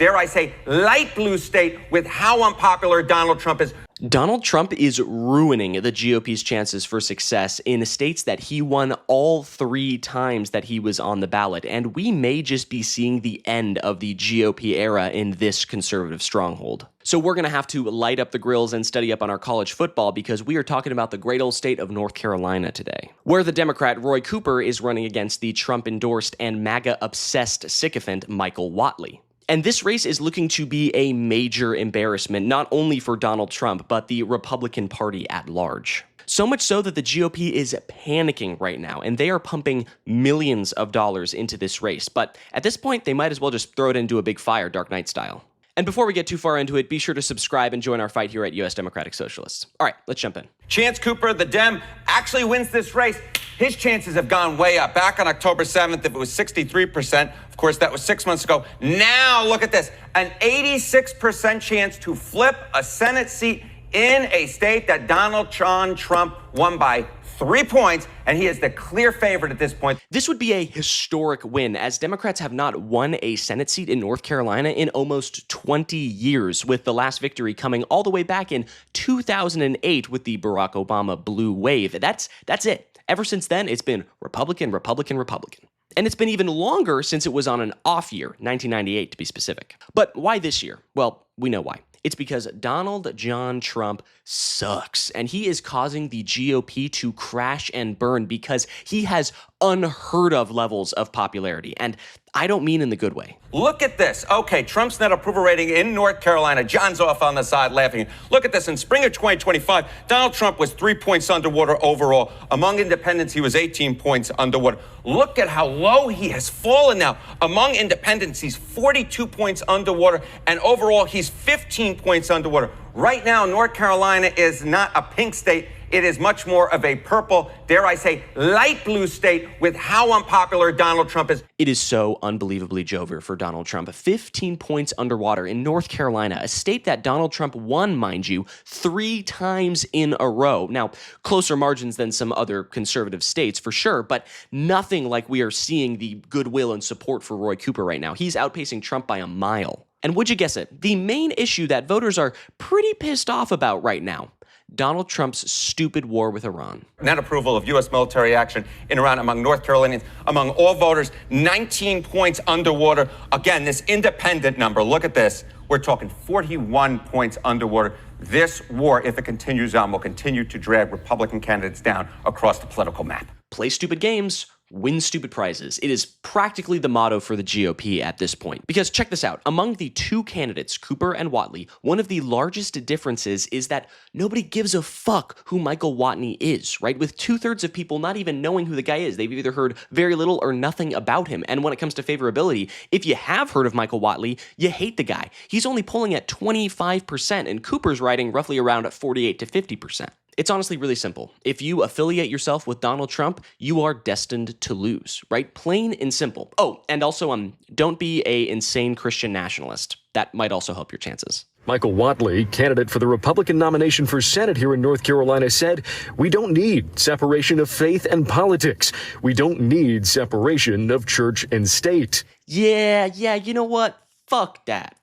dare I say, light blue state with how unpopular Donald Trump is. Donald Trump is ruining the GOP's chances for success in states that he won all 3 times that he was on the ballot, and we may just be seeing the end of the GOP era in this conservative stronghold. So we're going to have to light up the grills and study up on our college football because we are talking about the great old state of North Carolina today, where the Democrat Roy Cooper is running against the Trump-endorsed and MAGA-obsessed sycophant Michael Wattley. And this race is looking to be a major embarrassment, not only for Donald Trump, but the Republican Party at large. So much so that the GOP is panicking right now, and they are pumping millions of dollars into this race. But at this point, they might as well just throw it into a big fire, Dark Knight style. And before we get too far into it, be sure to subscribe and join our fight here at US Democratic Socialists. All right, let's jump in. Chance Cooper, the Dem, actually wins this race. His chances have gone way up. Back on October 7th, if it was 63%, of course, that was 6 months ago. Now, look at this, an 86% chance to flip a Senate seat in a state that Donald John Trump won by 3 points, and he is the clear favorite at this point. This would be a historic win, as Democrats have not won a Senate seat in North Carolina in almost 20 years, with the last victory coming all the way back in 2008 with the Barack Obama blue wave. That's it. Ever since then, it's been Republican, Republican, Republican. And it's been even longer since it was on an off year, 1998 to be specific. But why this year? Well, we know why. It's because Donald John Trump sucks, and he is causing the GOP to crash and burn because he has unheard of levels of popularity, and I don't mean in the good way. Look at this. Okay, Trump's net approval rating in North Carolina. John's off on the side laughing. Look at this. In spring of 2025, Donald Trump was 3 points underwater overall. Among independents, he was 18 points underwater. Look at how low he has fallen now. Among independents, he's 42 points underwater, and overall, he's 15 points underwater. Right now, North Carolina is not a pink state. It is much more of a purple, dare I say, light blue state with how unpopular Donald Trump is. It is so unbelievably jovial for Donald Trump. 15 points underwater in North Carolina, a state that Donald Trump won, mind you, 3 times in a row. Now, closer margins than some other conservative states, for sure, but nothing like we are seeing the goodwill and support for Roy Cooper right now. He's outpacing Trump by a mile. And would you guess it? The main issue that voters are pretty pissed off about right now: Donald Trump's stupid war with Iran. Net approval of U.S. military action in Iran among North Carolinians, among all voters, 19 points underwater. Again, this independent number, look at this. We're talking 41 points underwater. This war, if it continues on, will continue to drag Republican candidates down across the political map. Play stupid games, win stupid prizes. It is practically the motto for the GOP at this point. Because check this out. Among the 2 candidates, Cooper and Wattley, one of the largest differences is that nobody gives a fuck who Michael Wattley is, right? With 2/3 of people not even knowing who the guy is. They've either heard very little or nothing about him. And when it comes to favorability, if you have heard of Michael Wattley, you hate the guy. He's only polling at 25%, and Cooper's riding roughly around 48 to 50%. It's honestly really simple. If you affiliate yourself with Donald Trump, you are destined to lose, right? Plain and simple. Oh, and also, don't be a insane Christian nationalist. That might also help your chances. Michael Wattley, candidate for the Republican nomination for Senate here in North Carolina, said, "We don't need separation of faith and politics. We don't need separation of church and state." Yeah, you know what? Fuck that.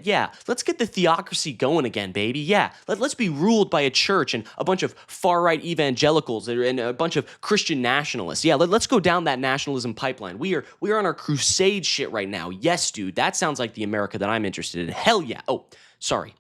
Yeah. Let's get the theocracy going again, baby. Yeah. Let's be ruled by a church and a bunch of far-right evangelicals and a bunch of Christian nationalists. Yeah, let's go down that nationalism pipeline. We are on our crusade shit right now. Yes, dude. That sounds like the America that I'm interested in. Hell yeah. Oh, sorry.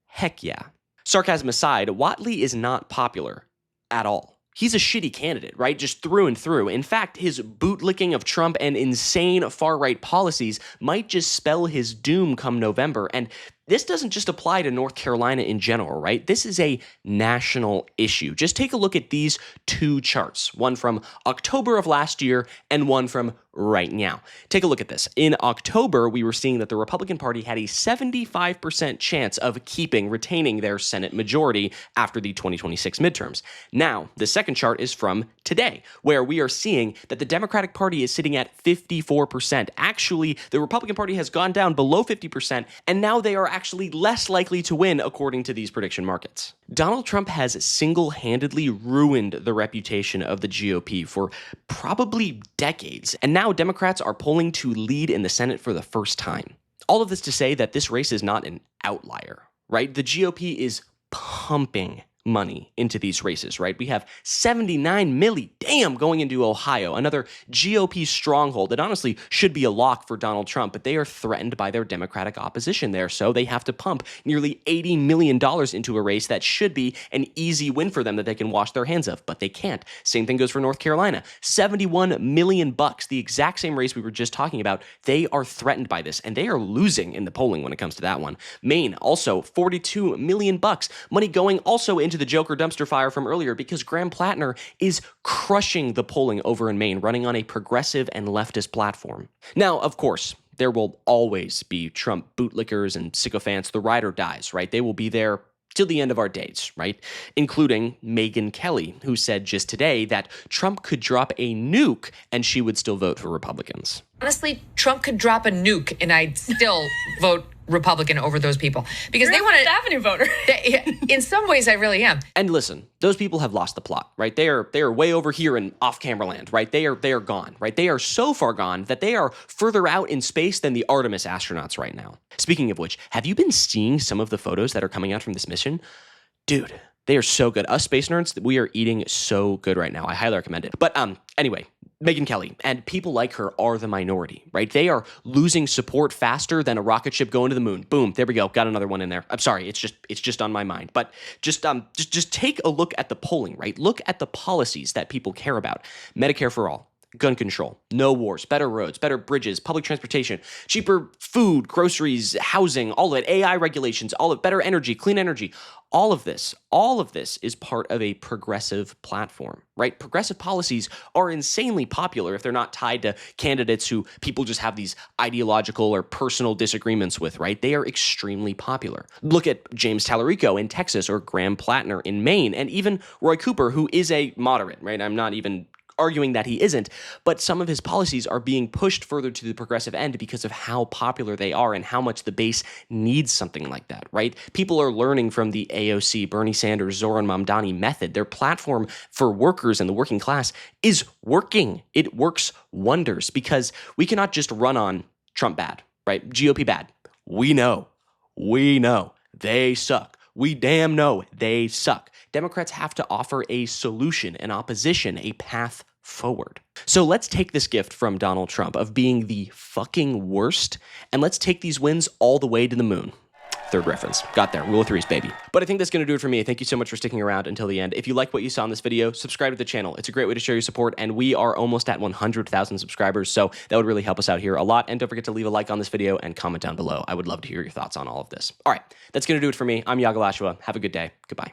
Heck yeah. Sarcasm aside, Wattley is not popular at all. He's a shitty candidate, right? Just through and through. In fact, his bootlicking of Trump and insane far-right policies might just spell his doom come November. And this doesn't just apply to North Carolina in general, right? This is a national issue. Just take a look at these 2 charts, one from October of last year and one from right now. Take a look at this. In October, we were seeing that the Republican Party had a 75% chance of retaining their Senate majority after the 2026 midterms. Now, the second chart is from today, where we are seeing that the Democratic Party is sitting at 54%. Actually, the Republican Party has gone down below 50%, and now they are actually less likely to win according to these prediction markets. Donald Trump has single-handedly ruined the reputation of the GOP for probably decades, and now Democrats are polling to lead in the Senate for the first time. All of this to say that this race is not an outlier, right? The GOP is pumping money into these races, right? We have 79 milli, damn, going into Ohio, another GOP stronghold that honestly should be a lock for Donald Trump, but they are threatened by their Democratic opposition there, so they have to pump nearly $80 million into a race that should be an easy win for them that they can wash their hands of, but they can't. Same thing goes for North Carolina. $71 million, the exact same race we were just talking about. They are threatened by this, and they are losing in the polling when it comes to that one. Maine, also $42 million, money going also into the Joker dumpster fire from earlier because Graham Plattner is crushing the polling over in Maine, running on a progressive and leftist platform. Now, of course, there will always be Trump bootlickers and sycophants, the ride or dies, right? They will be there till the end of our days, right? Including Megyn Kelly, who said just today that Trump could drop a nuke and she would still vote for Republicans. Honestly, Trump could drop a nuke and I'd still vote Republican over those people because they want to. Avenue voter. In some ways, I really am. And listen, those people have lost the plot, right? They are way over here in off-camera land, right? They are gone, right? They are so far gone that they are further out in space than the Artemis astronauts right now. Speaking of which, have you been seeing some of the photos that are coming out from this mission? Dude, they are so good. Us space nerds, we are eating so good right now. I highly recommend it. But anyway, Megyn Kelly and people like her are the minority, right? They are losing support faster than a rocket ship going to the moon. Boom, there we go. Got another one in there. I'm sorry, it's just on my mind. But just take a look at the polling, right? Look at the policies that people care about. Medicare for all, gun control, no wars, better roads, better bridges, public transportation, cheaper food, groceries, housing, all of it, AI regulations, all of better energy, clean energy. All of this is part of a progressive platform, right? Progressive policies are insanely popular if they're not tied to candidates who people just have these ideological or personal disagreements with, right? They are extremely popular. Look at James Tallarico in Texas or Graham Plattner in Maine, and even Roy Cooper, who is a moderate, right? I'm not even arguing that he isn't, but some of his policies are being pushed further to the progressive end because of how popular they are and how much the base needs something like that, right? People are learning from the AOC, Bernie Sanders, Zoran Mamdani method. Their platform for workers and the working class is working. It works wonders because we cannot just run on Trump bad, right? GOP bad. We know. They suck. We damn know they suck. Democrats have to offer a solution, an opposition, a path forward. So let's take this gift from Donald Trump of being the fucking worst, and let's take these wins all the way to the moon. Third reference. Got there. Rule of threes, baby. But I think that's going to do it for me. Thank you so much for sticking around until the end. If you like what you saw in this video, subscribe to the channel. It's a great way to show your support, and we are almost at 100,000 subscribers, so that would really help us out here a lot. And don't forget to leave a like on this video and comment down below. I would love to hear your thoughts on all of this. All right, that's going to do it for me. I'm Iago Lashua. Have a good day. Goodbye.